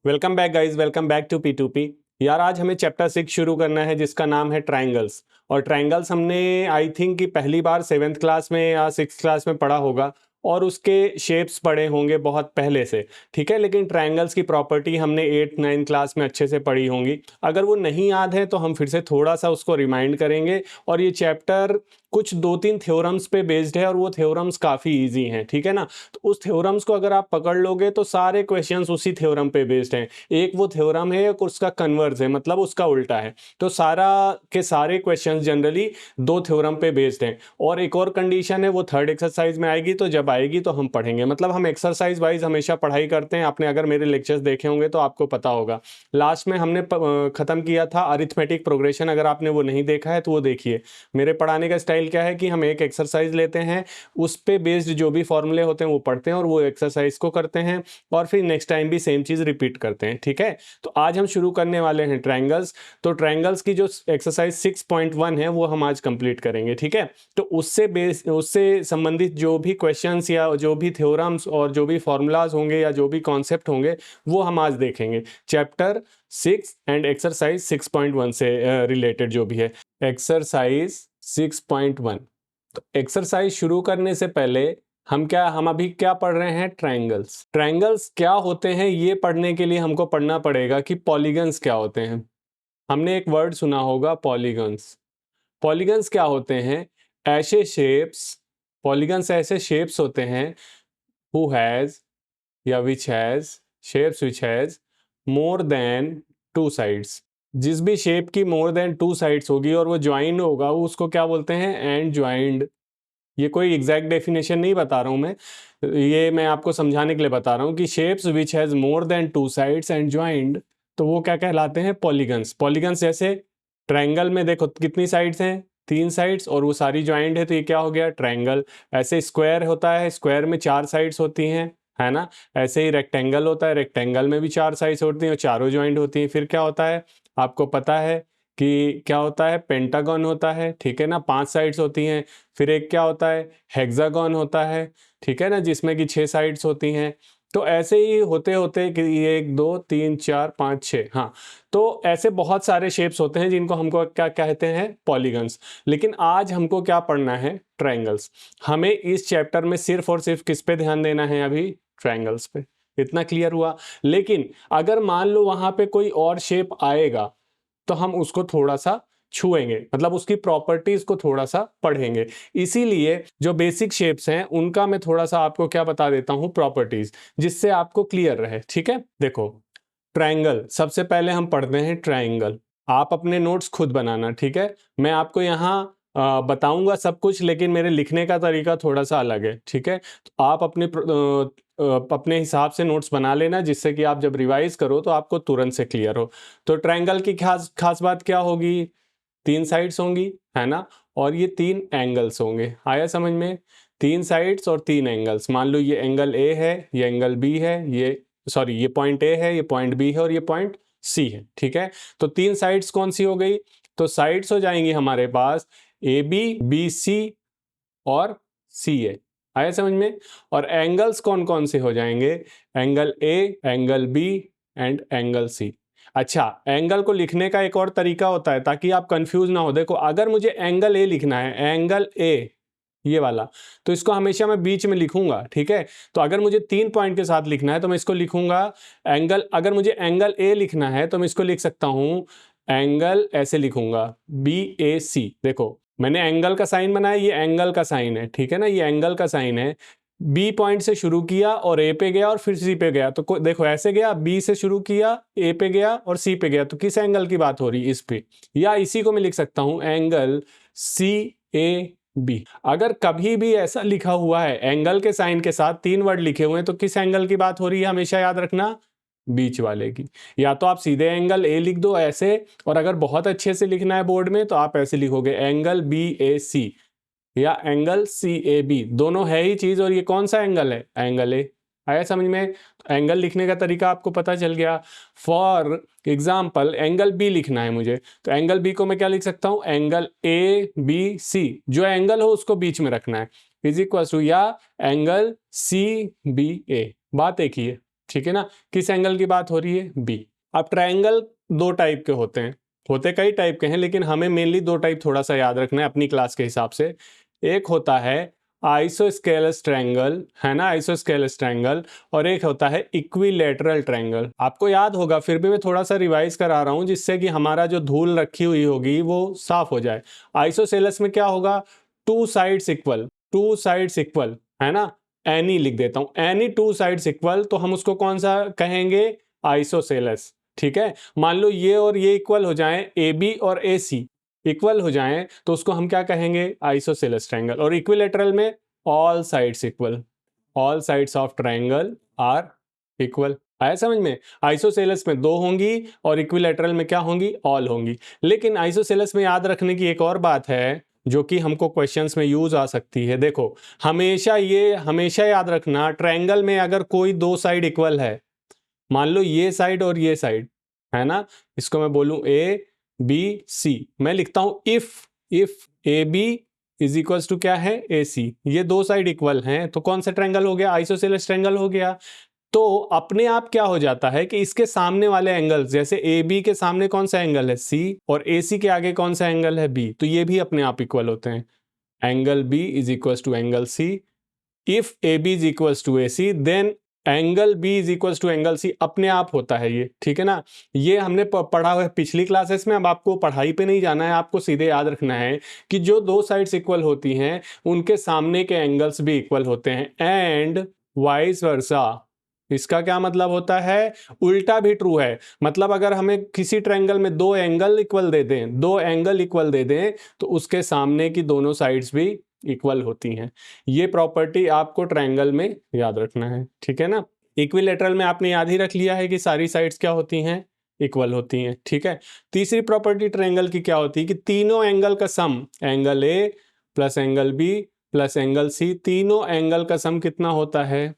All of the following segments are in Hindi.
Welcome back guys, welcome back to P2P। यार आज हमें चैप्टर 6 शुरू करना है जिसका नाम है ट्रायंगल्स। और ट्रायंगल्स हमने आई थिंक कि पहली बार 7th क्लास में या 6th क्लास में पढ़ा होगा और उसके शेप्स पढ़े होंगे बहुत पहले से। ठीक है, लेकिन ट्रायंगल्स की प्रॉपर्टी हमने 8th 9th क्लास में अच्छे से पढ़ी होंगी। अगर वो नहीं याद है तो हम फिर से थोड़ा सा उसको रिमाइंड करेंगे। और ये चैप्टर कुछ 2-3 थ्योरम्स पे बेस्ड है और वो थ्योरम्स काफ़ी ईजी हैं। ठीक है ना, तो उस थ्योरम्स को अगर आप पकड़ लोगे तो सारे क्वेश्चंस उसी थ्योरम पे बेस्ड हैं। एक वो थ्योरम है, एक उसका कन्वर्स है, मतलब उसका उल्टा है। तो सारा के सारे क्वेश्चंस जनरली दो थ्योरम पे बेस्ड हैं। और एक और कंडीशन है, वो थर्ड एक्सरसाइज में आएगी, तो जब आएगी तो हम पढ़ेंगे। मतलब हम एक्सरसाइज वाइज हमेशा पढ़ाई करते हैं। आपने अगर मेरे लेक्चर्स देखे होंगे तो आपको पता होगा। लास्ट में हमने खत्म किया था अरिथमेटिक प्रोग्रेशन। अगर आपने वो नहीं देखा है तो वो देखिए। मेरे पढ़ाने का स्टाइल क्या है कि हम एक एक्सरसाइज लेते हैं, उस पे बेस्ड जो भी फॉर्मूले होते हैं वो पढ़ते हैं और वो एक्सरसाइज को करते हैं और फिर नेक्स्ट टाइम भी सेम चीज रिपीट करते हैं। ठीक है, तो आज हम शुरू करने वाले हैं ट्रायंगल्स। तो ट्रायंगल्स की जो एक्सरसाइज 6.1 है वो हम आज कंप्लीट करेंगे। ठीक है, तो उससे संबंधित जो भी क्वेश्चंस या जो भी थ्योरम्स और जो भी फॉर्मूलाज होंगे या जो भी कॉन्सेप्ट होंगे वो हम आज देखेंगे। चैप्टर 6 एंड एक्सरसाइज 6.1 से रिलेटेड जो भी है। एक्सरसाइज 6.1। तो एक्सरसाइज शुरू करने से पहले हम अभी क्या पढ़ रहे हैं? ट्रायंगल्स। ट्रायंगल्स क्या होते हैं ये पढ़ने के लिए हमको पढ़ना पड़ेगा कि पॉलीगन्स क्या होते हैं। हमने एक वर्ड सुना होगा, पॉलीगन्स। पॉलीगन्स क्या होते हैं? ऐसे शेप्स, पॉलीगन्स ऐसे शेप्स होते हैं हु हैज या which has, shapes which has more than two sides. जिस भी शेप की मोर देन टू साइड्स होगी और वो ज्वाइन होगा उसको क्या बोलते हैं? And joined. ये कोई एग्जैक्ट डेफिनेशन नहीं बता रहा हूं मैं, ये मैं आपको समझाने के लिए बता रहा हूं कि shapes which has more than two sides and joined, तो वो क्या कहलाते हैं? पॉलीगन्स। पॉलीगन्स जैसे ट्रायंगल में देखो कितनी साइड्स हैं? 3 साइड्स, और वो सारी ज्वाइंट है तो ये क्या हो गया? ट्रायंगल। ऐसे स्क्वायर होता है, स्क्वायर में 4 साइड्स होती हैं, है ना। ऐसे ही रेक्टेंगल होता है, रेक्टेंगल में भी 4 साइड्स होती हैं और चारों ज्वाइंट होती हैं। फिर क्या होता है आपको पता है कि क्या होता है? पेंटागन होता है, ठीक है ना, 5 साइड्स होती हैं। फिर एक क्या होता है? हेक्सागन होता है, ठीक है ना, जिसमें कि 6 साइड्स होती हैं। तो ऐसे ही होते होते कि 1 2 3 4 5 6, हाँ। तो ऐसे बहुत सारे शेप्स होते हैं जिनको हमको क्या कहते हैं? पॉलीगन्स। लेकिन आज हमको क्या पढ़ना है? ट्रायंगल्स। हमें इस चैप्टर में सिर्फ और सिर्फ किस पे ध्यान देना है? अभी ट्रायंगल्स पे। इतना क्लियर हुआ। लेकिन अगर मान लो वहां पे कोई और शेप आएगा तो हम उसको थोड़ा सा छुएंगे, मतलब उसकी प्रॉपर्टीज को थोड़ा सा पढ़ेंगे। इसीलिए जो बेसिक शेप्स हैं उनका मैं थोड़ा सा आपको क्या बता देता हूं? प्रॉपर्टीज, जिससे आपको क्लियर रहे। ठीक है, देखो ट्रायंगल सबसे पहले हम पढ़ते हैं। ट्रायंगल आप अपने नोट्स खुद बनाना, ठीक है। मैं आपको यहाँ बताऊंगा सब कुछ, लेकिन मेरे लिखने का तरीका थोड़ा सा अलग है, ठीक है। तो आप अपने हिसाब से नोट्स बना लेना, जिससे कि आप जब रिवाइज करो तो आपको तुरंत से क्लियर हो। तो ट्रायंगल की खास खास बात क्या होगी? 3 साइड्स होंगी, है ना, और ये 3 एंगल्स होंगे। आया समझ में? 3 साइड्स और 3 एंगल्स। मान लो ये एंगल ए है, ये एंगल बी है, ये पॉइंट ए है, ये पॉइंट बी है और ये पॉइंट सी है, ठीक है। तो 3 साइड्स कौन सी हो गई? तो साइड्स हो जाएंगी हमारे पास ए बी, बी सी और सी ए। आया समझ में? और एंगल्स कौन कौन से हो जाएंगे? Angle A, angle B and angle C. अच्छा, एंगल को लिखने का एक और तरीका होता है ताकि आप कंफ्यूज ना हो। देखो अगर मुझे एंगल ए लिखना है, एंगल ए ये वाला, तो इसको हमेशा मैं बीच में लिखूंगा, ठीक है। तो अगर मुझे 3 पॉइंट के साथ लिखना है तो मैं इसको लिखूंगा एंगल, अगर मुझे एंगल ए लिखना है तो मैं इसको लिख सकता हूं एंगल, ऐसे लिखूंगा बी ए सी। देखो मैंने एंगल का साइन बनाया, ये एंगल का साइन है, ठीक है ना, ये एंगल का साइन है। बी पॉइंट से शुरू किया और ए पे गया और फिर सी पे गया, तो देखो ऐसे गया, बी से शुरू किया, ए पे गया और सी पे गया। तो किस एंगल की बात हो रही है? इस पे। या इसी को मैं लिख सकता हूं एंगल सी ए बी। अगर कभी भी ऐसा लिखा हुआ है एंगल के साइन के साथ 3 वर्ड लिखे हुए हैं तो किस एंगल की बात हो रही है? हमेशा याद रखना, बीच वाले की। या तो आप सीधे एंगल ए लिख दो ऐसे, और अगर बहुत अच्छे से लिखना है बोर्ड में तो आप ऐसे लिखोगे एंगल बी ए सी या एंगल सी ए बी। दोनों है ही चीज, और ये कौन सा एंगल है? Angle A. आया समझ में? एंगल लिखने का तरीका आपको पता चल गया। फॉर एग्जाम्पल एंगल बी लिखना है मुझे, तो एंगल बी को मैं क्या लिख सकता हूं? एंगल ए बी सी, जो एंगल हो उसको बीच में रखना है, इज इक्वल टू, या एंगल सी बी ए। बात एक ही है। ठीक है ना। किस एंगल की बात हो रही है? बी। अब ट्रायंगल दो टाइप के होते हैं, होते कई टाइप के हैं, लेकिन हमें मेनली दो टाइप थोड़ा सा याद रखना है अपनी क्लास के हिसाब से। एक होता है आइसोस्केलस ट्रायंगल, है ना, आइसोस्केलस ट्रायंगल, और एक होता है इक्विलैटरल ट्रायंगल। आपको याद होगा, फिर भी मैं थोड़ा सा रिवाइज करा रहा हूं जिससे कि हमारा जो धूल रखी हुई होगी वो साफ हो जाए। आइसोसेलस में क्या होगा? Two sides equal, two sides equal, है ना। एनी लिख देता हूं, एनी टू साइड्स इक्वल, तो हम उसको कौन सा कहेंगे? आइसोसेलस। ठीक है। मान लो ये और ये इक्वल हो जाएं, ए बी और ए सी इक्वल हो जाएं, तो उसको हम क्या कहेंगे? Isosceles triangle. और इक्विलैटरल में all sides equal, all sides of triangle are equal. आया समझ में? आइसोसेलस में दो होंगी और इक्विलैटरल में क्या होंगी? ऑल होंगी। लेकिन आइसोसेलस में याद रखने की एक और बात है जो कि हमको क्वेश्चंस में यूज आ सकती है। देखो, हमेशा याद रखना, ट्रायंगल में अगर कोई दो साइड इक्वल है, मान लो ये साइड और ये साइड, है ना, इसको मैं बोलूं ए बी सी, मैं लिखता हूं if A B is equal to क्या है? ए सी। ये दो साइड इक्वल हैं तो कौन सा ट्रायंगल हो गया? आइसोसेलेस ट्रायंगल हो गया। तो अपने आप क्या हो जाता है कि इसके सामने वाले एंगल, जैसे ए बी के सामने कौन सा एंगल है? सी, और ए सी के आगे कौन सा एंगल है? बी, तो ये भी अपने आप इक्वल होते हैं। Angle B is equal to angle C. If A B is equal to A C, then angle B is equal to angle C, अपने आप होता है ये। ठीक है ना। ये हमने पढ़ा हुआ है पिछली क्लासेस में। अब आपको पढ़ाई पे नहीं जाना है, आपको सीधे याद रखना है कि जो दो साइड्स इक्वल होती हैं उनके सामने के एंगल्स भी इक्वल होते हैं, एंड वाइस वर्सा। इसका क्या मतलब होता है? उल्टा भी ट्रू है। मतलब अगर हमें किसी ट्रायंगल में दो एंगल इक्वल दे दें, दो एंगल इक्वल दे दें, तो उसके सामने की दोनों साइड्स भी इक्वल होती हैं। ये प्रॉपर्टी आपको ट्रायंगल में याद रखना है। ठीक है ना। इक्विलैटरल में आपने याद ही रख लिया है कि सारी साइड्स क्या होती हैं? इक्वल होती हैं। ठीक है। तीसरी प्रॉपर्टी ट्रायंगल की क्या होती है कि तीनों एंगल का sum, angle A plus angle B plus angle C, तीनों एंगल का सम कितना होता है?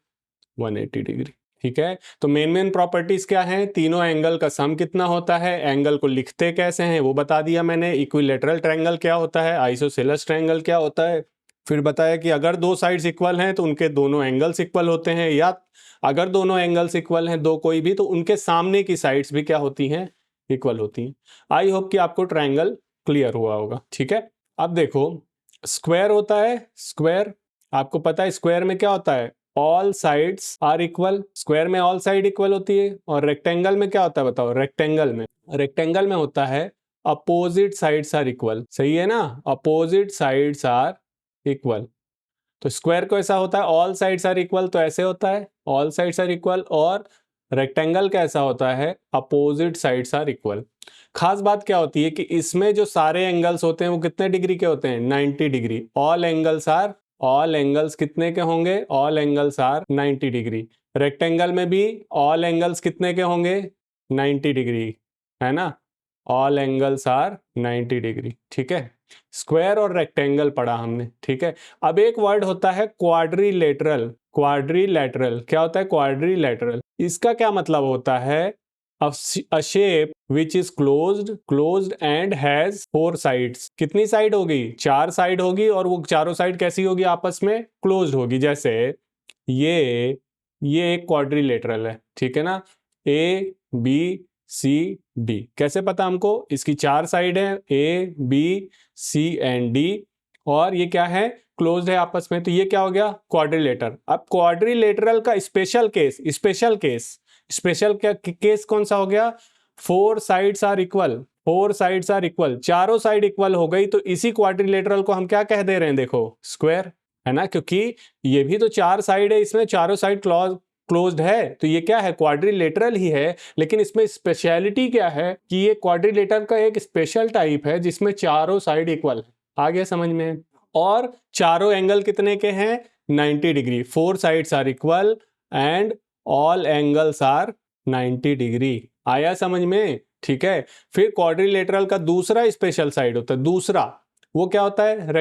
180 डिग्री। ठीक है। तो मेन प्रॉपर्टीज क्या हैं? तीनों एंगल का सम कितना होता है, एंगल को लिखते कैसे हैं वो बता दिया मैंने, इक्विलैटरल ट्रायंगल क्या होता है, आइसोसेलेस ट्रायंगल क्या होता है, फिर बताया कि अगर दो साइड्स इक्वल हैं तो उनके दोनों एंगल्स इक्वल होते हैं, या अगर दोनों एंगल्स इक्वल हैं, दो कोई भी, तो उनके सामने की साइड्स भी क्या होती हैं? इक्वल होती हैं। आई होप कि आपको ट्रायंगल क्लियर हुआ होगा। ठीक है। अब देखो, स्क्वायर होता है, स्क्वायर आपको पता है स्क्वायर में क्या होता है? All sides are equal. Square में ऑल साइड इक्वल होती है। और रेक्टेंगल में क्या होता है बताओ? रेक्टेंगल में होता है अपोजिट साइड्स आर इक्वल। सही है ना, अपोजिट साइड्स आर इक्वल। तो स्क्वायर को ऐसा होता है ऑल साइड्स आर इक्वल, तो ऐसे होता है ऑल साइड्स आर इक्वल, और रेक्टेंगल कैसा होता है? Opposite sides are equal. खास बात क्या होती है कि इसमें जो सारे एंगल्स होते हैं वो कितने डिग्री के होते हैं? 90 डिग्री। ऑल एंगल्स कितने के होंगे? All angles are 90 degree. Rectangle में भी ऑल एंगल्स कितने के होंगे? 90 डिग्री, है ना। All angles are 90 degree. ठीक है। स्क्वायर और रेक्टेंगल पढ़ा हमने। ठीक है। अब एक वर्ड होता है क्वाड्रिलेटरल। क्वाड्रिलेटरल क्या होता है? क्वाड्रिलेटरल, इसका क्या मतलब होता है? a shape which is closed and has four sides। कितनी साइड होगी? चार साइड होगी, और वो चारों साइड कैसी होगी? आपस में क्लोज्ड होगी। जैसे ये एक क्वाड्रिलेटरल है। ठीक है ना। ए बी सी डी, कैसे पता हमको? इसकी चार साइड है, A B C and D, और ये क्या है? क्लोज्ड है आपस में। तो ये क्या हो गया? क्वाड्रिलेटर। अब क्वाड्रिलेटरल का स्पेशल केस कौन सा हो गया? Four sides are equal. चारों साइड इक्वल हो गई, तो इसी क्वाड्रिलेटरल को हम क्या कह दे रहे हैं? देखो, स्क्वायर, है ना, क्योंकि ये भी तो चार साइड है, इसमें चारों साइड क्लोज्ड है, तो ये क्या है? क्वाड्रिलेटरल ही है। लेकिन इसमें स्पेशलिटी क्या है कि ये क्वाड्रिलेटरल का एक स्पेशल टाइप है जिसमें चारों साइड इक्वल है। आ गया समझ में? और चारों एंगल कितने के हैं? 90 degree. Four sides are equal and all angles are 90 degree. आया समझ में? ठीक है। फिर क्वाड्रिलेटरल का दूसरा स्पेशल साइड होता है, दूसरा, वो क्या होता है?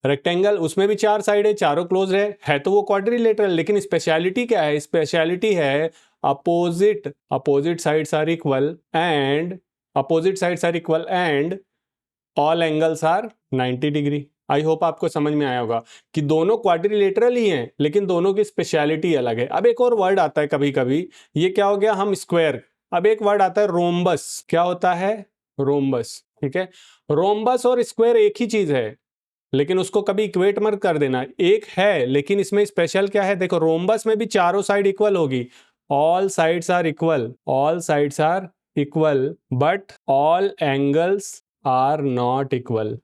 रेक्टेंगल, उसमें भी चार साइड है, चारों क्लोज है तो वो क्वाड्रिलेटरल, लेकिन स्पेशलिटी क्या है? स्पेशलिटी है opposite sides are equal and all angles are 90 degree. I hope आपको समझ में आया होगा कि दोनों क्वाड्रिलेटरल ही हैं लेकिन दोनों की स्पेशलिटी अलग है। अब एक और वर्ड आता है कभी कभी, ये क्या हो गया, हम स्क्वायर। अब एक वर्ड आता है रोम्बस। क्या होता है? रोम्बस। ठीक है, रोम्बस और स्क्वायर एक ही चीज है, लेकिन उसको कभी इक्वेट मत कर देना। एक है लेकिन इसमें स्पेशल क्या है, देखो रोम्बस में भी चारों साइड इक्वल होगी, all sides are equal, all sides are equal, but all angles are not equal.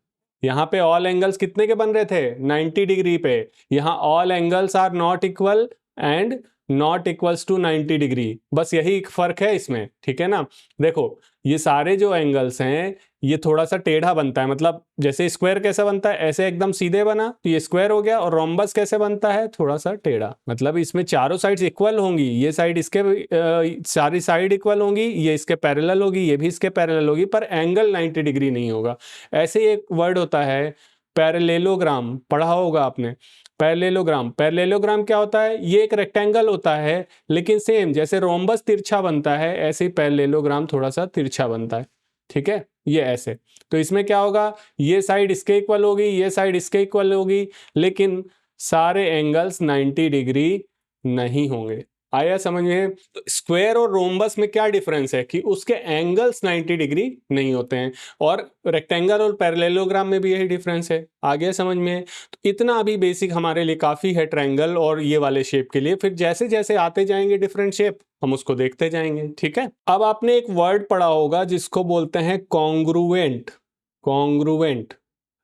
यहां पे ऑल एंगल्स कितने के बन रहे थे? 90 डिग्री पे। यहां all angles are not equal and not equals to 90 degree, बस यही एक फर्क है इसमें। ठीक है ना, देखो ये सारे जो एंगल्स हैं ये थोड़ा सा टेढ़ा बनता है, मतलब जैसे स्क्वायर कैसा बनता है, ऐसे एकदम सीधे बना तो ये स्क्वायर हो गया, और रोम्बस कैसे बनता है, थोड़ा सा टेढ़ा। मतलब इसमें चारों साइड्स इक्वल होंगी, ये साइड इसके सारी साइड इक्वल होंगी, ये इसके पैरेलल होगी, ये भी इसके पैरेलल होगी, पर एंगल 90 डिग्री नहीं होगा। ऐसे ही एक वर्ड होता है पैरेलेलोग्राम, पढ़ा होगा आपने। पैरेलेलोग्राम, पैरेलेलोग्राम क्या होता है, ये एक रेक्टेंगल होता है लेकिन सेम जैसे रोम्बस तिरछा बनता है ऐसे ही पैरेलेलोग्राम थोड़ा सा तिरछा बनता है। ठीक है, ये ऐसे। तो इसमें क्या होगा, ये साइड इसके इक्वल होगी, ये साइड इसके इक्वल होगी, लेकिन सारे एंगल्स 90 डिग्री नहीं होंगे। आया समझ में? तो स्क्वायर और रोम्बस में क्या डिफरेंस है कि उसके एंगल्स 90 डिग्री नहीं होते हैं, और रेक्टेंगल और पैरेललोग्राम में भी यही डिफरेंस है। आ गया समझ में? तो इतना अभी बेसिक हमारे लिए काफी है ट्रायंगल और ये वाले शेप के लिए, फिर जैसे जैसे आते जाएंगे डिफरेंट शेप हम उसको देखते जाएंगे। ठीक है, अब आपने एक वर्ड पढ़ा होगा जिसको बोलते हैं कॉन्ग्रुएंट। कॉन्ग्रुएंट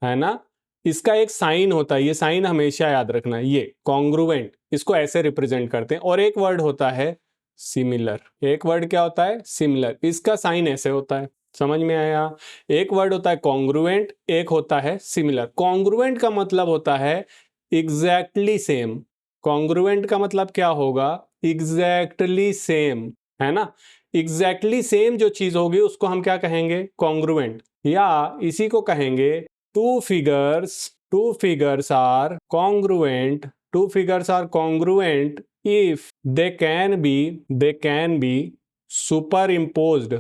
है ना, इसका एक साइन होता है, ये साइन हमेशा याद रखना, ये कॉन्ग्रुएंट, इसको ऐसे रिप्रेजेंट करते हैं। और एक वर्ड होता है सिमिलर। एक वर्ड क्या होता है? सिमिलर, इसका साइन ऐसे होता है। समझ में आया? एक वर्ड होता है कॉन्ग्रुएंट, एक होता है सिमिलर। कॉन्ग्रुएंट का मतलब होता है एग्जैक्टली सेम। कॉन्ग्रुएंट का मतलब क्या होगा? एग्जैक्टली सेम, है ना। एग्जैक्टली सेम जो चीज होगी उसको हम क्या कहेंगे? कॉन्ग्रुएंट। या इसी को कहेंगे two figures are congruent, two figures are congruent if they can be superimposed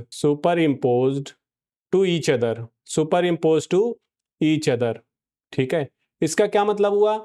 to each other। ठीक है, इसका क्या मतलब हुआ?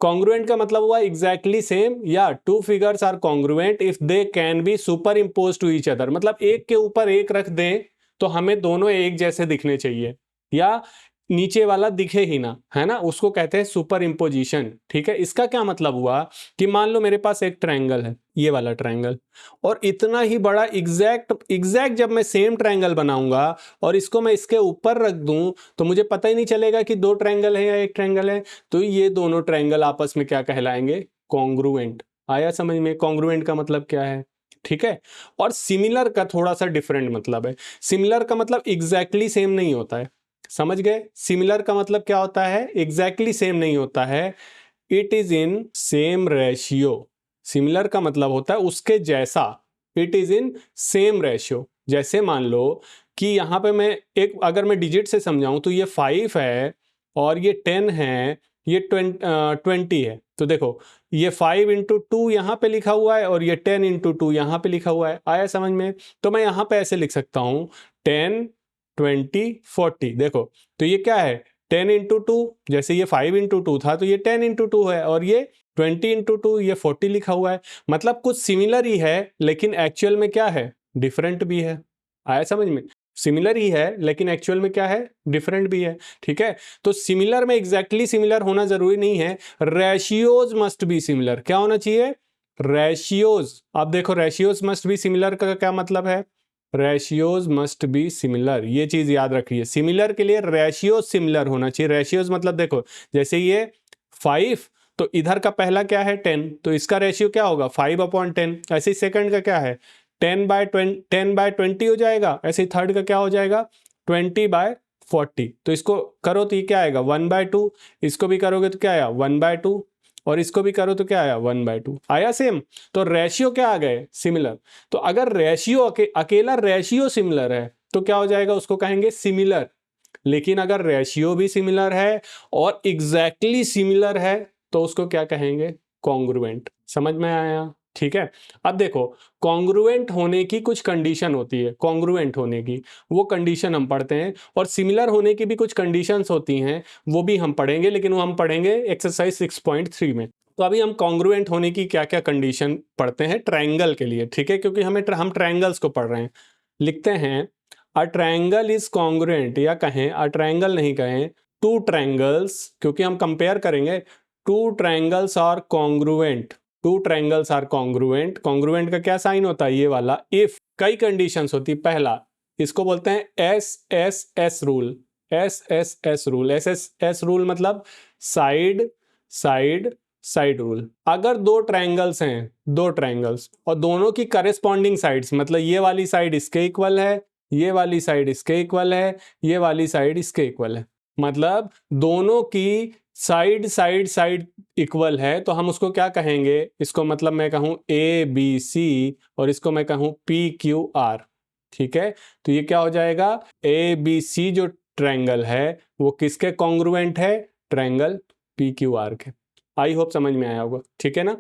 कॉन्ग्रुएंट का मतलब हुआ एग्जैक्टली सेम, या two figures are congruent if they can be superimpose to each other, मतलब एक के ऊपर एक रख दें तो हमें दोनों एक जैसे दिखने चाहिए, या नीचे वाला दिखे ही ना, है ना, उसको कहते हैं सुपर इम्पोजिशन। ठीक है, इसका क्या मतलब हुआ कि मान लो मेरे पास एक ट्रायंगल है, ये वाला ट्रायंगल, और इतना ही बड़ा एग्जैक्ट जब मैं सेम ट्रायंगल बनाऊंगा और इसको मैं इसके ऊपर रख दूं तो मुझे पता ही नहीं चलेगा कि दो ट्रायंगल है या एक ट्रायंगल है। तो ये दोनों ट्रायंगल आपस में क्या कहलाएंगे? कॉन्ग्रुएंट। आया समझ में? कॉन्ग्रुएंट का मतलब क्या है? ठीक है, और सिमिलर का थोड़ा सा डिफरेंट मतलब है। सिमिलर का मतलब एग्जैक्टली सेम नहीं होता है, समझ गए? सिमिलर का मतलब क्या होता है? एग्जैक्टली सेम नहीं होता है, it is in same ratio. Similar का मतलब होता है उसके जैसा, it is in same ratio. जैसे मान लो कि यहां पे मैं एक, अगर मैं डिजिट से समझाऊं तो ये 5 है और ये 10 है, ये 20 है। तो देखो ये 5 इंटू 2 यहां पे लिखा हुआ है और ये 10 इंटू 2 यहां पे लिखा हुआ है। आया समझ में? तो मैं यहां पे ऐसे लिख सकता हूं 10 20 40। देखो तो ये क्या है? 10 इंटू 2, जैसे ये 5 इंटू 2 था तो ये 10 इंटू 2 है, और ये 20 इंटू 2 ये 40 लिखा हुआ है। मतलब कुछ सिमिलर ही है लेकिन एक्चुअल में क्या है? डिफरेंट भी है। आया समझ में? सिमिलर ही है लेकिन एक्चुअल में क्या है? डिफरेंट भी है। ठीक है, तो सिमिलर में एग्जैक्टली सिमिलर होना जरूरी नहीं है, रेशियोज मस्ट बी सिमिलर। क्या होना चाहिए? रेशियोज। अब देखो रेशियोज मस्ट बी सिमिलर का क्या मतलब है? रेशियोज मस्ट बी सिमिलर, ये चीज याद रखिए। सिमिलर के लिए रेशियो सिमिलर होना चाहिए। रेशियोज मतलब देखो जैसे ये 5 तो इधर का पहला क्या है? 10, तो इसका रेशियो क्या होगा? 5/10। ऐसे ही सेकंड का क्या है? 10/20 हो जाएगा। ऐसे ही थर्ड का क्या हो जाएगा? 20/40। तो इसको करो तो ये क्या आएगा? 1/2। इसको भी करोगे तो क्या आया? 1/2, और इसको भी करो तो क्या आया? 1/2। आया सेम? तो रेशियो क्या आ गए? सिमिलर। तो अगर रेशियो अकेला रेशियो सिमिलर है तो क्या हो जाएगा? उसको कहेंगे सिमिलर। लेकिन अगर रेशियो भी सिमिलर है और एग्जैक्टली सिमिलर है तो उसको क्या कहेंगे? कॉन्ग्रुएंट। समझ में आया? ठीक है। अब देखो, कॉन्ग्रुएंट होने की कुछ कंडीशन होती है, कॉन्ग्रुएंट होने की वो कंडीशन हम पढ़ते हैं, और सिमिलर होने की भी कुछ कंडीशंस होती हैं, वो भी हम पढ़ेंगे, लेकिन वो हम पढ़ेंगे एक्सरसाइज 6.3 में। तो अभी हम कॉन्ग्रुएंट होने की क्या क्या कंडीशन पढ़ते हैं ट्रायंगल के लिए, ठीक है, क्योंकि हम ट्रायंगल्स को पढ़ रहे हैं। लिखते हैं अ ट्रायंगल इज कॉन्ग्रुएंट, या कहें अ ट्रायंगल नहीं कहें, टू ट्रायंगल्स, क्योंकि हम कंपेयर करेंगे। Two triangles are congruent, two triangles are congruent. Congruent का क्या साइन होता है, ये वाला, इफ कई कंडीशंस होती है। पहला, इसको बोलते हैं S S S rule, S S S rule, S S S rule मतलब साइड साइड साइड रूल। अगर दो ट्रायंगल्स हैं, दो ट्रायंगल्स, और दोनों की करेस्पॉन्डिंग साइड्स, मतलब ये वाली साइड इसके इक्वल है, ये वाली साइड इसके इक्वल है, ये वाली साइड इसके इक्वल है, मतलब दोनों की साइड साइड साइड इक्वल है, तो हम उसको क्या कहेंगे, इसको मतलब मैं कहूं ए बी सी, और इसको मैं कहूं पी क्यू आर, ठीक है। तो ये क्या हो जाएगा, ए बी सी जो ट्रायंगल है वो किसके कॉन्ग्रुएंट है, ट्रायंगल पी क्यू आर के। आई होप समझ में आया होगा, ठीक है ना।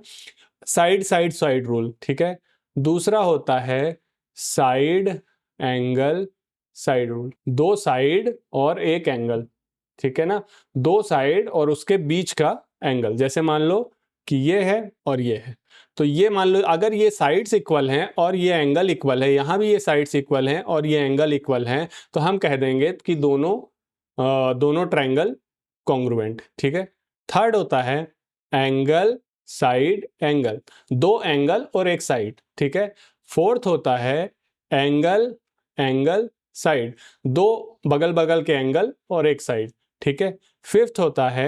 साइड साइड साइड रूल, ठीक है। दूसरा होता है साइड एंगल साइड रूल, दो साइड और एक एंगल, ठीक है ना, दो साइड और उसके बीच का एंगल। जैसे मान लो कि ये है और ये है, तो ये मान लो अगर ये साइड्स इक्वल हैं और ये एंगल इक्वल है, यहां भी ये साइड्स इक्वल हैं और ये एंगल इक्वल हैं, तो हम कह देंगे कि दोनों ट्रायंगल कॉन्ग्रुएंट, ठीक है। थर्ड होता है एंगल साइड एंगल, दो एंगल और एक साइड, ठीक है। फोर्थ होता है एंगल एंगल साइड, दो बगल बगल के एंगल और एक साइड, ठीक है। फिफ्थ होता है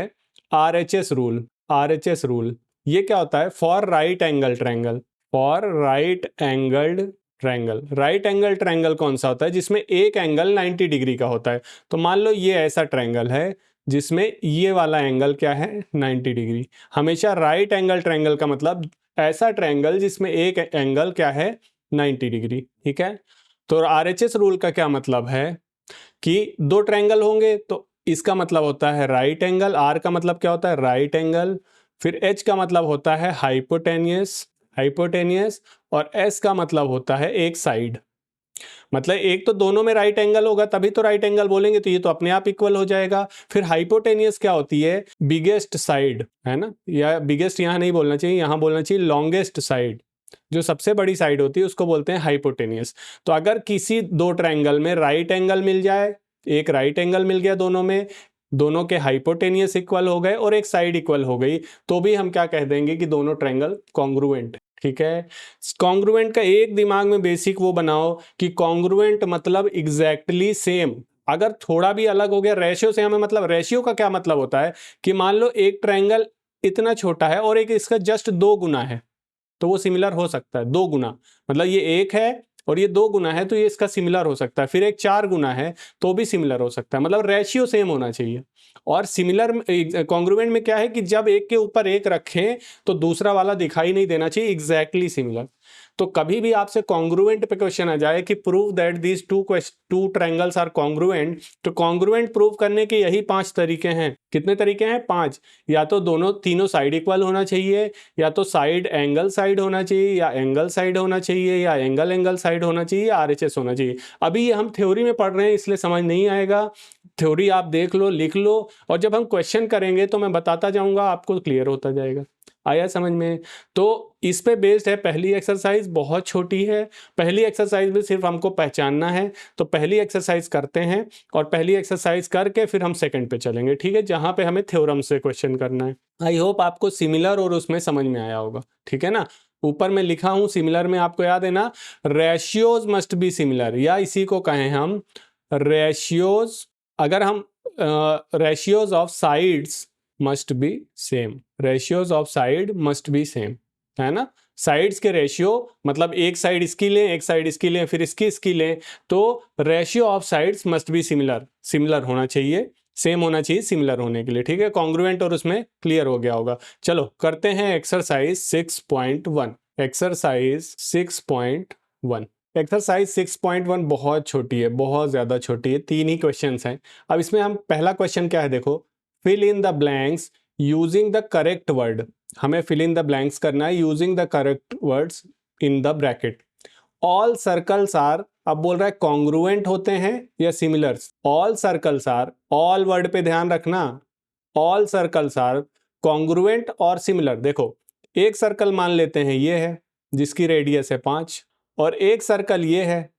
RHS रूल, RHS रूल, ये क्या होता है, for right angle triangle, for right angled triangle. Right angle triangle कौन सा होता है, जिसमें एक एंगल 90 डिग्री का होता है। तो मान लो ये ऐसा ट्रायंगल है जिसमें ये वाला एंगल क्या है, 90 डिग्री। हमेशा राइट एंगल ट्रायंगल का मतलब ऐसा ट्रायंगल जिसमें एक एंगल क्या है, 90 डिग्री, ठीक है। तो RHS रूल का क्या मतलब है कि दो ट्रायंगल होंगे तो इसका मतलब होता है राइट एंगल, आर का मतलब क्या होता है, राइट एंगल, फिर एच का मतलब होता है हाइपोटेनियस, हाइपोटेनियस, और एस का मतलब होता है एक साइड। मतलब एक तो दोनों में राइट एंगल होगा तभी तो राइट एंगल बोलेंगे, तो ये तो अपने आप इक्वल हो जाएगा। फिर हाइपोटेनियस क्या होती है, बिगेस्ट साइड, है ना, या बिगेस्ट यहां नहीं बोलना चाहिए, यहां बोलना चाहिए लॉन्गेस्ट साइड, जो सबसे बड़ी साइड होती है उसको बोलते हैं हाइपोटेनियस। तो अगर किसी दो ट्रायंगल में राइट एंगल मिल जाए, एक राइट एंगल मिल गया दोनों में, दोनों के हाइपोटेनियस इक्वल हो गए और एक साइड इक्वल हो गई, तो भी हम क्या कह देंगे कि दोनों ट्रायंगल कॉन्ग्रुएंट, ठीक है। कॉन्ग्रुएंट का एक दिमाग में बेसिक वो बनाओ कि कॉन्ग्रुएंट मतलब एग्जैक्टली सेम। अगर थोड़ा भी अलग हो गया, रेशियो से हमें मतलब, रेशियो का क्या मतलब होता है कि मान लो एक ट्रायंगल इतना छोटा है और एक इसका जस्ट 2 गुना है, तो वो सिमिलर हो सकता है। 2 गुना मतलब ये 1 है और ये 2 गुना है, तो ये इसका सिमिलर हो सकता है। फिर एक 4 गुना है तो भी सिमिलर हो सकता है, मतलब रेशियो सेम होना चाहिए। और सिमिलर कॉन्ग्रुएंट में क्या है कि जब एक के ऊपर एक रखें तो दूसरा वाला दिखाई नहीं देना चाहिए, एग्जैक्टली सिमिलर। तो कभी भी आपसे कॉन्ग्रुएंट पे क्वेश्चन आ जाए कि prove that these two triangles are congruent, तो कॉन्ग्रुएंट प्रूव करने के यही 5 तरीके हैं। कितने तरीके हैं, 5। या तो तीनों साइड इक्वल होना चाहिए, या तो साइड एंगल साइड होना चाहिए, या एंगल साइड होना चाहिए, या एंगल एंगल साइड होना चाहिए, या RHS होना चाहिए। अभी ये हम थ्योरी में पढ़ रहे हैं इसलिए समझ नहीं आएगा, थ्योरी आप देख लो, लिख लो, और जब हम क्वेश्चन करेंगे तो मैं बताता जाऊंगा, आपको क्लियर होता जाएगा। आया समझ में। तो इस पे बेस्ड है पहली एक्सरसाइज, बहुत छोटी है। पहली एक्सरसाइज में सिर्फ हमको पहचानना है, तो पहली एक्सरसाइज करते हैं और पहली एक्सरसाइज करके फिर हम सेकंड पे चलेंगे, ठीक है, जहां पे हमें थ्योरम से क्वेश्चन करना है। आई होप आपको सिमिलर और उसमें समझ में आया होगा, ठीक है ना। ऊपर में लिखा हूं सिमिलर में, आपको याद है ना, रेशियोज मस्ट बी सिमिलर, या इसी को कहें हम रेशियोज। अगर हम ratios of sides must be same, ratios of side must be same, है ना। साइड्स के रेशियो मतलब एक साइड इसकी लें, एक साइड इसकी लें, फिर इसकी लें, तो ratio of sides must be similar, similar होना चाहिए, सेम होना चाहिए सिमिलर होने के लिए, ठीक है। कॉन्ग्रुएंट और उसमें क्लियर हो गया होगा। चलो करते हैं एक्सरसाइज 6.1। एक्सरसाइज 6.1, एक्सरसाइज 6.1 बहुत छोटी है, बहुत ज्यादा छोटी है, 3 ही क्वेश्चंस हैं। अब इसमें हम पहला क्वेश्चन क्या है, देखो, fill in the blanks using the correct word. हमें फिल इन द ब्लैंक्स करना है using the correct words in the bracket. All circles are, अब बोल रहा है कॉन्ग्रुएंट होते हैं या similars. All circles are, all word पे ध्यान रखना, ऑल सर्कल्स आर कॉन्ग्रुएंट और सिमिलर। देखो एक सर्कल मान लेते हैं ये है जिसकी रेडियस है 5, और एक सर्कल ये है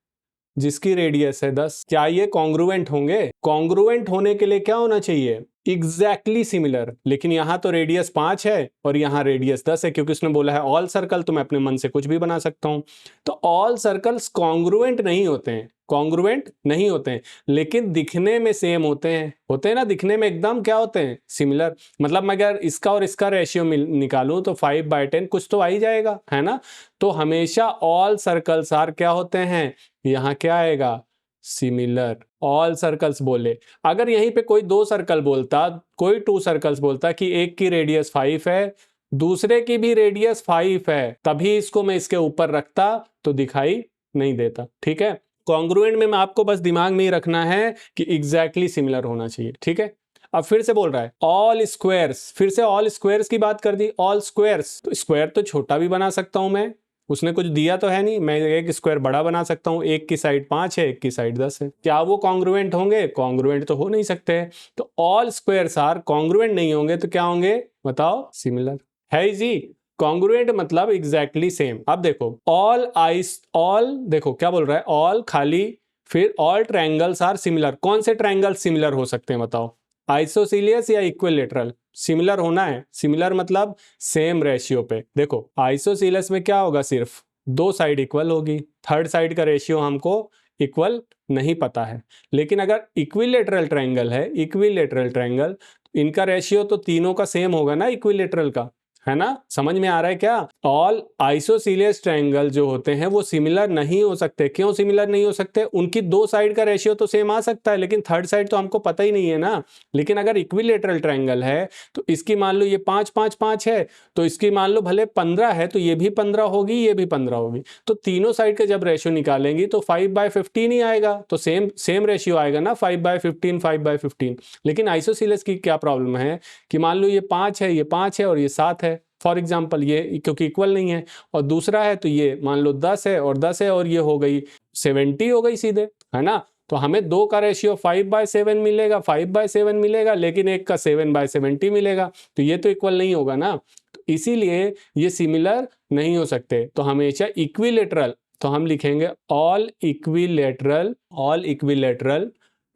जिसकी रेडियस है 10। क्या ये कॉन्ग्रुएंट होंगे? कॉन्ग्रुएंट होने के लिए क्या होना चाहिए? Exactly similar. लेकिन यहां तो रेडियस 5 है और यहां रेडियस 10 है, क्योंकि उसने बोला है ऑल सर्कल, तो मैं अपने मन से कुछ भी बना सकता हूं। तो ऑल सर्कल्स कॉन्ग्रुएंट नहीं होते हैं, कॉन्ग्रुएंट नहीं होते हैं, लेकिन दिखने में सेम होते हैं। होते हैं ना, दिखने में एकदम क्या होते हैं? सिमिलर। मतलब मैं अगर इसका और इसका रेशियो निकालूं तो 5/10 कुछ तो आ ही जाएगा, है ना। तो हमेशा ऑल सर्कल्स आर क्या होते हैं? यहां क्या आएगा? सिमिलर। ऑल सर्कल्स बोले, अगर यहीं पे कोई 2 सर्कल बोलता, कोई 2 सर्कल्स बोलता कि एक की रेडियस 5 है, दूसरे की भी रेडियस 5 है, तभी इसको मैं इसके ऊपर रखता तो दिखाई नहीं देता। ठीक है, कॉन्ग्रुएंट में मैं आपको बस दिमाग में ही रखना है कि एग्जैक्टली सिमिलर होना चाहिए। ठीक है, अब फिर से बोल रहा है ऑल स्क्वायर्स, फिर से ऑल स्क्वायर्स की बात कर दी। ऑल स्क्वायर्स, तो स्क्वायर तो छोटा भी बना सकता हूं मैं, उसने कुछ दिया तो है नहीं, मैं एक स्क्वायर बड़ा बना सकता हूं। एक की साइड 5 है, एक की साइड 10 है। क्या वो कॉन्ग्रुएंट होंगे? कॉन्ग्रुएंट तो हो नहीं सकते। तो ऑल स्क्वायर्स आर कॉन्ग्रुएंट नहीं होंगे तो क्या होंगे बताओ? सिमिलर। है जी। कॉन्ग्रुएंट मतलब एग्जैक्टली सेम। अब देखो ऑल आइस, ऑल देखो क्या बोल रहा है, ऑल खाली, फिर ऑल ट्रायंगल्स आर सिमिलर। कौन से ट्रायंगल सिमिलर हो सकते हैं बताओ? आइसोसीलियस या इक्विलेटरल? सिमिलर होना है, सिमिलर मतलब सेम रेशियो पे। देखो आइसोसीलियस में क्या होगा? सिर्फ 2 साइड इक्वल होगी, थर्ड साइड का रेशियो हमको इक्वल नहीं पता है। लेकिन अगर इक्विलेटरल ट्रायंगल है, इक्विलेटरल ट्रायंगल, इनका रेशियो तो तीनों का सेम होगा ना, इक्विलेटरल का, है ना। समझ में आ रहा है क्या? ऑल आइसोसीलियस ट्रायंगल जो होते हैं वो सिमिलर नहीं हो सकते। क्यों सिमिलर नहीं हो सकते? उनकी 2 साइड का रेशियो तो सेम आ सकता है, लेकिन थर्ड साइड तो हमको पता ही नहीं है ना। लेकिन अगर इक्विलेटरल ट्रायंगल है तो इसकी मान लो ये 5 5 5 है, तो इसकी मान लो भले 15 है, तो ये भी 15 होगी, ये भी 15 होगी। तो तीनों साइड का जब रेशियो निकालेंगी तो 5/15 ही आएगा। तो सेम सेम रेशियो आएगा ना, 5/15 5/15। लेकिन आइसोसीलियस की क्या प्रॉब्लम है कि मान लो ये 5 है, ये 5 है और ये 7 है फॉर एग्जाम्पल, ये क्योंकि इक्वल नहीं है। और दूसरा है तो ये मान लो 10 है और 10 है और ये हो गई 70 हो गई सीधे, है ना। तो हमें 2 का रेशियो 5/7 मिलेगा, 5/7 मिलेगा, लेकिन एक का 7/70 मिलेगा। तो ये तो इक्वल नहीं होगा ना, तो इसीलिए ये सिमिलर नहीं हो सकते। तो हमेशा इक्विलेटरल, तो हम लिखेंगे all equilateral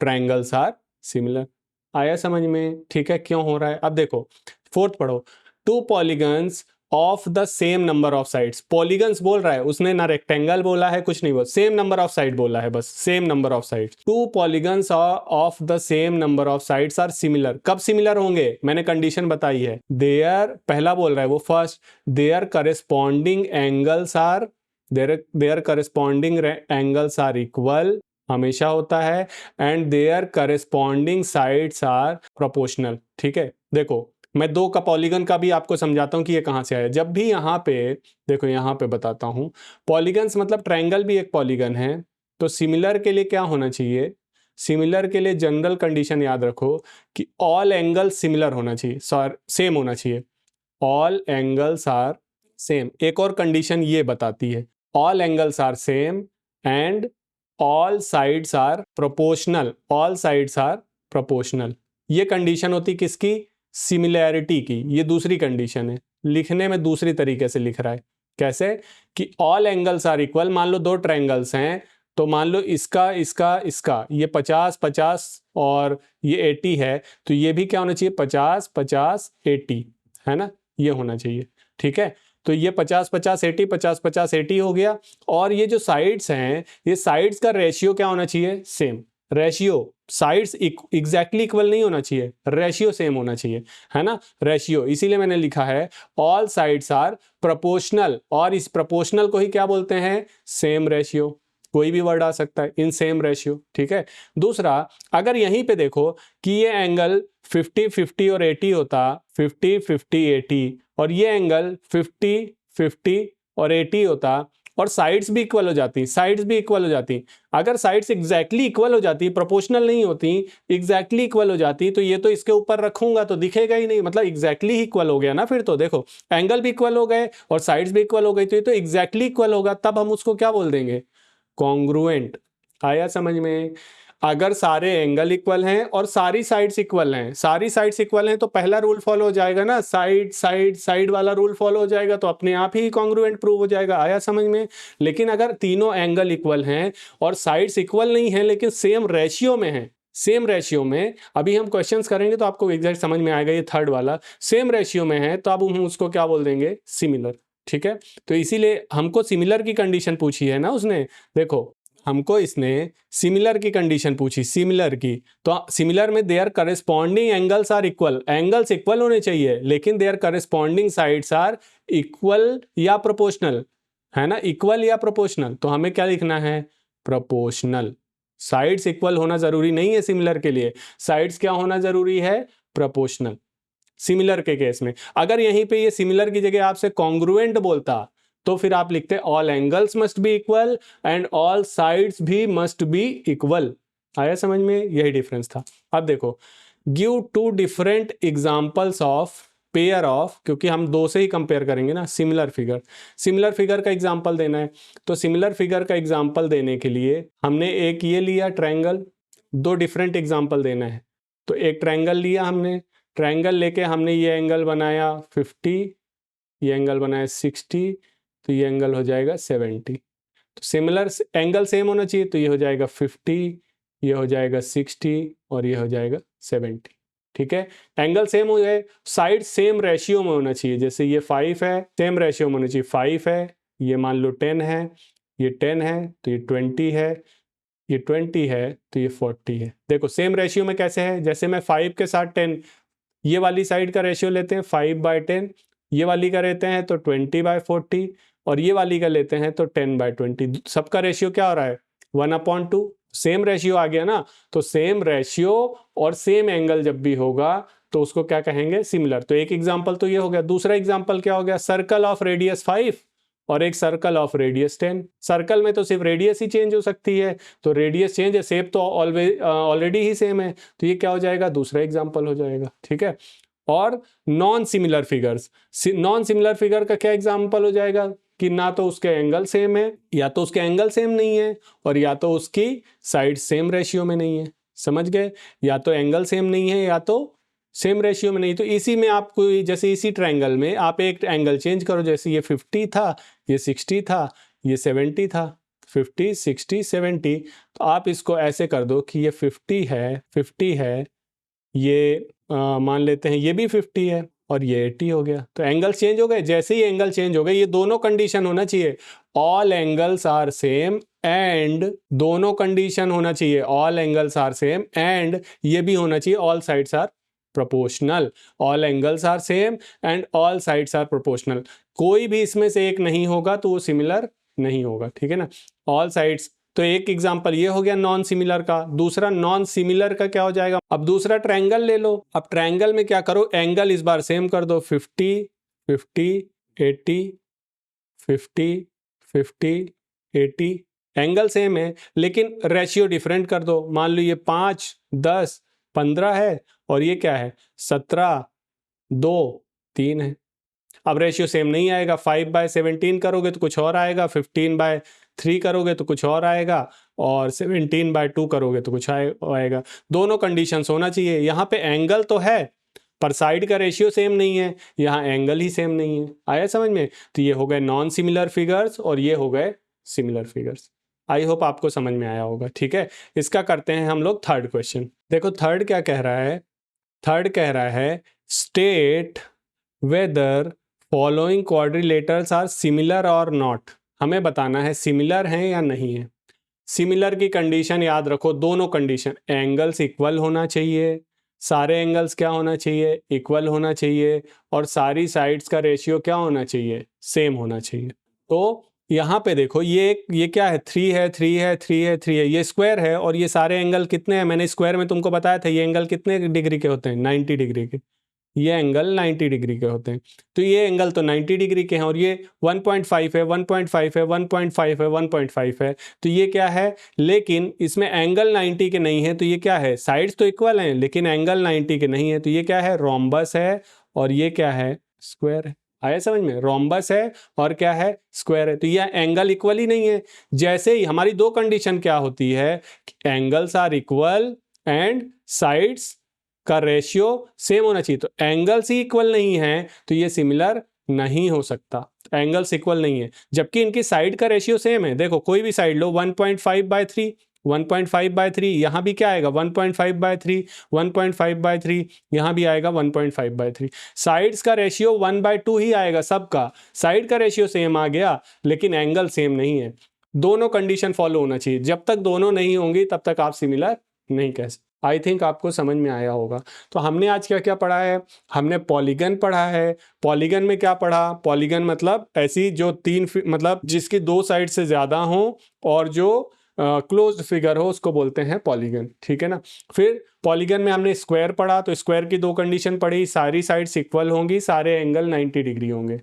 triangles are similar. आया समझ में? ठीक है, क्यों हो रहा है? अब देखो फोर्थ पढ़ो। 2 polygons of the same number of sides. Polygons बोल रहा है उसने, ना रेक्टेंगल बोला है, कुछ नहीं बोला, सेम नंबर ऑफ साइड बोला है, बस same number of sides. 2 polygons of the same number of sides are similar. कब सिमिलर होंगे? मैंने कंडीशन बताई है। देयर, पहला बोल रहा है वो first, their corresponding angles are, their corresponding angles are equal, हमेशा होता है, and their corresponding sides are proportional. ठीक है, देखो मैं 2 का पॉलीगन का भी आपको समझाता हूं कि ये कहां से आया। जब भी यहां पे देखो, यहां पे बताता हूं, पॉलीगन्स मतलब ट्रायंगल भी एक पॉलीगन है। तो सिमिलर के लिए क्या होना चाहिए? सिमिलर के लिए जनरल कंडीशन याद रखो कि ऑल एंगल्स सिमिलर होना चाहिए, सेम होना चाहिए। All angles are same. एक और कंडीशन ये बताती है, all angles are same and all sides are proportional. All sides are proportional. ये कंडीशन होती किसकी? सिमिलैरिटी की। ये दूसरी कंडीशन है, लिखने में दूसरी तरीके से लिख रहा है। कैसे? कि ऑल एंगल्स आर इक्वल। मान लो 2 ट्रायंगल्स हैं, तो मान लो इसका इसका इसका ये 50 50 और ये 80 है, तो ये भी क्या होना चाहिए? 50 50 80, है ना, ये होना चाहिए। ठीक है, तो ये 50 50 80 50 50 80 हो गया। और ये जो साइड्स हैं, ये साइड्स का रेशियो क्या होना चाहिए? Same. Ratio, sides exactly equal नहीं होना चाहिए, रेशियो सेम होना चाहिए, है ना, रेशियो। इसीलिए मैंने लिखा है ऑल साइड्स आर प्रोपोर्शनल, और इस प्रोपोर्शनल को ही क्या बोलते हैं? Same ratio. कोई भी वर्ड आ सकता है, इन सेम रेशियो। ठीक है, दूसरा, अगर यहीं पे देखो कि ये एंगल 50 50 और 80 होता, 50 50 80, और ये एंगल 50 50 और 80 होता, और साइड्स भी इक्वल हो जाती, साइड्स भी इक्वल हो जाती। अगर साइड्स एग्जैक्टली इक्वल हो जाती, प्रोपोर्शनल नहीं होती, एग्जैक्टली इक्वल हो जाती, तो ये तो इसके ऊपर रखूंगा तो दिखेगा ही नहीं, मतलब एग्जैक्टली ही इक्वल हो गया ना। फिर तो देखो एंगल भी इक्वल हो गए और साइड्स भी इक्वल हो गई, तो ये तो एग्जैक्टली इक्वल होगा, तब हम उसको क्या बोल देंगे, कॉन्ग्रुएंट। आया समझ में। अगर सारे एंगल इक्वल हैं और सारी साइड्स इक्वल हैं, सारी साइड्स इक्वल हैं, तो पहला रूल फॉलो हो जाएगा ना, साइड साइड साइड वाला रूल फॉलो हो जाएगा, तो अपने आप ही कॉन्ग्रुएंट प्रूव हो जाएगा। आया समझ में। लेकिन अगर तीनों एंगल इक्वल हैं और साइड्स इक्वल नहीं है लेकिन सेम रेशियो में है, सेम रेशियो में, अभी हम क्वेश्चंस करेंगे तो आपको एग्जैक्ट समझ में आएगा, ये थर्ड वाला सेम रेशियो में है, तो अब हम उसको क्या बोल देंगे, सिमिलर। ठीक है, तो इसीलिए हमको सिमिलर की कंडीशन पूछी है ना उसने। देखो हमको इसने सिमिलर की कंडीशन पूछी, सिमिलर की, तो सिमिलर में their corresponding angles are equal, angles equal होने चाहिए लेकिन their corresponding sides are equal या प्रोपोर्शनल, है ना, इक्वल या प्रोपोर्शनल। तो हमें क्या लिखना है, प्रोपोर्शनल। साइड्स इक्वल होना जरूरी नहीं है सिमिलर के लिए, साइड्स क्या होना जरूरी है, प्रोपोर्शनल। सिमिलर के केस में अगर यहीं पे ये सिमिलर की जगह आपसे कॉन्ग्रुएंट बोलता तो फिर आप लिखते all angles must be equal and all sides भी मस्ट बी इक्वल। आया समझ में, यही डिफरेंस था। अब देखो, give two different examples of pair of, क्योंकि हम दो से ही कंपेयर करेंगे ना, सिमिलर फिगर, सिमिलर फिगर का एग्जांपल देना है। तो सिमिलर फिगर का एग्जांपल देने के लिए हमने एक ये लिया ट्रायंगल, दो डिफरेंट एग्जांपल देना है। तो एक ट्रायंगल लिया हमने, ट्रायंगल लेके हमने ये एंगल बनाया 50, ये एंगल बनाया 60, तो ये एंगल हो जाएगा 70। तो सिमिलर एंगल सेम होना चाहिए, तो ये हो जाएगा 50, ये हो जाएगा 60 और ये हो जाएगा 70। ठीक है, एंगल सेम हो गए, साइड सेम रेशियो में होना चाहिए, जैसे ये 5 है, सेम रेशियो में होना चाहिए, 5 है, ये मान लो 10 है, ये 10 है, तो ये 20 है, ये 20 है, तो ये 40 है। देखो सेम रेशियो में कैसे है, जैसे मैं 5 के साथ 10, ये वाली साइड का रेशियो लेते हैं 5/10, ये वाली का लेते हैं तो 20/40, और ये वाली का लेते हैं तो 10/20। सबका रेशियो क्या हो रहा है, 1/2। सेम रेशियो आ गया ना, तो सेम रेशियो और सेम एंगल जब भी होगा तो उसको क्या कहेंगे, सिमिलर। तो एक एग्जांपल तो ये हो गया। दूसरा एग्जांपल क्या हो गया, सर्कल ऑफ रेडियस 5 और एक सर्कल ऑफ रेडियस 10। सर्कल में तो सिर्फ रेडियस ही चेंज हो सकती है, तो रेडियस चेंज है, शेप तो ऑलरेडी ही सेम है, तो ये क्या हो जाएगा, दूसरा एग्जांपल हो जाएगा। ठीक है, और non similar figures, non similar figure का क्या एग्जांपल हो जाएगा कि ना तो उसके एंगल सेम है, या तो उसके एंगल सेम नहीं है, और या तो उसकी साइड सेम रेशियो में नहीं है। समझ गए, या तो एंगल सेम नहीं है या तो सेम रेशियो में नहीं। तो इसी में आपको, जैसे इसी ट्रायंगल में आप एक एंगल चेंज करो, जैसे ये 50 था, ये 60 था, ये 70 था, 50 60 70, तो आप इसको ऐसे कर दो कि ये 50 है, 50 है, ये मान लेते हैं ये भी 50 है और ये 80 हो गया। तो एंगल चेंज हो गए, जैसे ही एंगल चेंज हो गए, ये दोनों कंडीशन होना चाहिए, all angles are same and, दोनों कंडीशन होना चाहिए, all angles are same and ये भी होना चाहिए, all sides are proportional. All angles are same and all sides are proportional. कोई भी इसमें से एक नहीं होगा तो वो सिमिलर नहीं होगा। ठीक है ना, ऑल साइड्स। तो एक एग्जांपल ये हो गया नॉन सिमिलर का। दूसरा नॉन सिमिलर का क्या हो जाएगा, अब दूसरा ट्रायंगल ले लो। अब ट्रायंगल में क्या करो, एंगल इस बार सेम कर दो, 50 50 80 50 50 80, एंगल सेम है लेकिन रेशियो डिफरेंट कर दो। मान लो ये 5 10 15 है और ये क्या है 17 2 3 है। अब रेशियो सेम नहीं आएगा, 5/17 करोगे तो कुछ और आएगा, 15/3 करोगे तो कुछ और आएगा, और 17/2 करोगे तो कुछ आएगा। दोनों कंडीशंस होना चाहिए। यहाँ पे एंगल तो है पर साइड का रेशियो सेम नहीं है, यहाँ एंगल ही सेम नहीं है। आया समझ में। तो ये हो गए नॉन सिमिलर फिगर्स और ये हो गए सिमिलर फिगर्स। आई होप आपको समझ में आया होगा। ठीक है, इसका करते हैं हम लोग थर्ड क्वेश्चन। देखो थर्ड क्या कह रहा है, थर्ड कह रहा है state whether following quadrilaterals are similar और नॉट। हमें बताना है सिमिलर हैं या नहीं है। सिमिलर की कंडीशन याद रखो, दोनों कंडीशन, एंगल्स इक्वल होना चाहिए, सारे एंगल्स क्या होना चाहिए, इक्वल होना चाहिए, और सारी साइड्स का रेशियो क्या होना चाहिए, सेम होना चाहिए। तो यहाँ पे देखो ये क्या है, 3 है 3 है 3 है 3 है, ये स्क्वायर है और ये सारे एंगल कितने हैं, मैंने स्क्वायर में तुमको बताया था ये एंगल कितने डिग्री के होते हैं, 90 डिग्री के। ये एंगल 90 डिग्री के होते हैं। तो ये एंगल तो 90 डिग्री के हैं और ये 1.5 है, 1.5 है, 1.5 है, 1.5 है, तो ये क्या है, लेकिन इसमें एंगल 90 के नहीं है, तो ये क्या है, साइड्स तो इक्वल हैं लेकिन एंगल 90 के नहीं है, तो ये क्या है, रोम्बस है और ये क्या है, स्क्वायर है। आया समझ में, रोम्बस है और क्या है, स्क्वायर है, तो ये एंगल इक्वल ही नहीं है। जैसे ही हमारी दो कंडीशन क्या होती है, angles are equal and sides का रेशियो सेम होना चाहिए, तो एंगल्स ही इक्वल नहीं है तो ये सिमिलर नहीं हो सकता, एंगल्स इक्वल नहीं है, जबकि इनकी साइड का रेशियो सेम है। देखो कोई भी साइड लो, 1.5/3, 1.5/3, यहाँ भी क्या आएगा, 1.5/3, 1.5/3, यहाँ भी आएगा 1.5/3। साइड्स का रेशियो 1/2 ही आएगा सबका, साइड का रेशियो सेम आ गया लेकिन एंगल सेम नहीं है। दोनों कंडीशन फॉलो होना चाहिए, जब तक दोनों नहीं होंगी तब तक आप सिमिलर नहीं कह सकते। आई थिंक आपको समझ में आया होगा। तो हमने आज क्या क्या पढ़ा है, हमने पॉलीगन पढ़ा है। पॉलीगन में क्या पढ़ा, पॉलीगन मतलब ऐसी जो मतलब जिसकी दो साइड से ज्यादा हो और जो क्लोज्ड फिगर हो उसको बोलते हैं पॉलीगन, ठीक है ना। फिर पॉलीगन में हमने स्क्वायर पढ़ा, तो स्क्वायर की दो कंडीशन पढ़ी, सारी साइड्स इक्वल होंगी, सारे एंगल 90 डिग्री होंगे।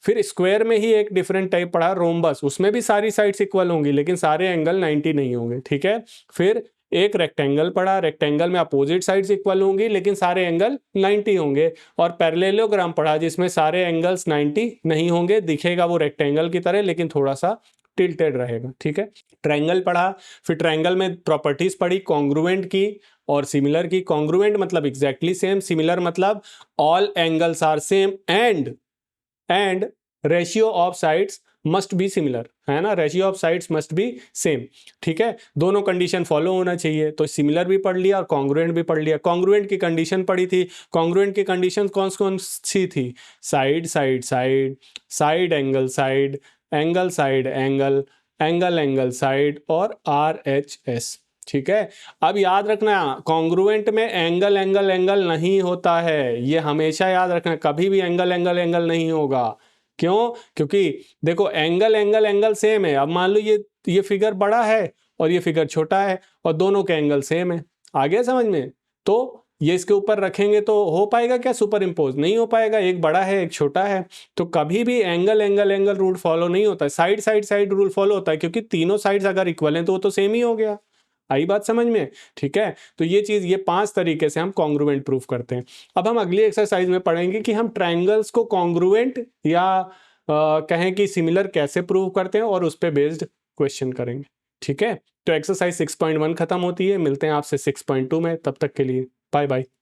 फिर स्क्वायर में ही एक डिफरेंट टाइप पढ़ा, रोम्बस, उसमें भी सारी साइड्स इक्वल होंगी लेकिन सारे एंगल 90 नहीं होंगे, ठीक है। फिर एक रेक्टेंगल पढ़ा, रेक्टेंगल में अपोजिट साइड्स इक्वल होंगी लेकिन सारे एंगल 90 होंगे। और पैरेललोग्राम पढ़ा जिसमें सारे एंगल्स 90 नहीं होंगे, दिखेगा वो रेक्टेंगल की तरह लेकिन थोड़ा सा टिल्टेड रहेगा, ठीक है। ट्रायंगल पढ़ा, फिर ट्रायंगल में प्रॉपर्टीज पढ़ी, कॉन्ग्रुएंट की और सिमिलर की। कॉन्ग्रुएंट मतलब एग्जैक्टली सेम, सिमिलर मतलब all angles are same and ratio of sides must be similar, है ना, ratio of sides must be same, ठीक है। दोनों कंडीशन फॉलो होना चाहिए, तो सिमिलर भी पढ़ लिया और कॉन्ग्रुएंट भी पढ़ लिया। कॉन्ग्रुएंट की कंडीशन पढ़ी थी, कॉन्ग्रुएंट की कंडीशन कौन कौन सी थी, side side side, side angle side, angle side angle, angle angle side और RHS, ठीक है। अब याद रखना कॉन्ग्रुएंट में एंगल एंगल एंगल नहीं होता है, ये हमेशा याद रखना, कभी भी एंगल एंगल एंगल नहीं होगा। क्यों, क्योंकि देखो एंगल एंगल एंगल सेम है। अब मान लो ये फिगर बड़ा है और ये फिगर छोटा है और दोनों के एंगल सेम है, आ गया समझ में। तो ये इसके ऊपर रखेंगे तो हो पाएगा क्या, सुपर इम्पोज नहीं हो पाएगा, एक बड़ा है एक छोटा है, तो कभी भी angle angle angle rule follow नहीं होता है, side side side rule follow होता है, क्योंकि तीनों साइड्स अगर इक्वल हैं तो वो तो सेम ही हो गया। आई बात समझ में, ठीक है। तो ये चीज, ये 5 तरीके से हम कॉन्ग्रुएंट प्रूफ करते हैं। अब हम अगली एक्सरसाइज में पढ़ेंगे कि हम ट्रायंगल्स को कॉन्ग्रुएंट या कहें कि सिमिलर कैसे प्रूव करते हैं और उस पर बेस्ड क्वेश्चन करेंगे, ठीक है। तो एक्सरसाइज 6.1 खत्म होती है, मिलते हैं आपसे 6.2 में, तब तक के लिए बाय बाय।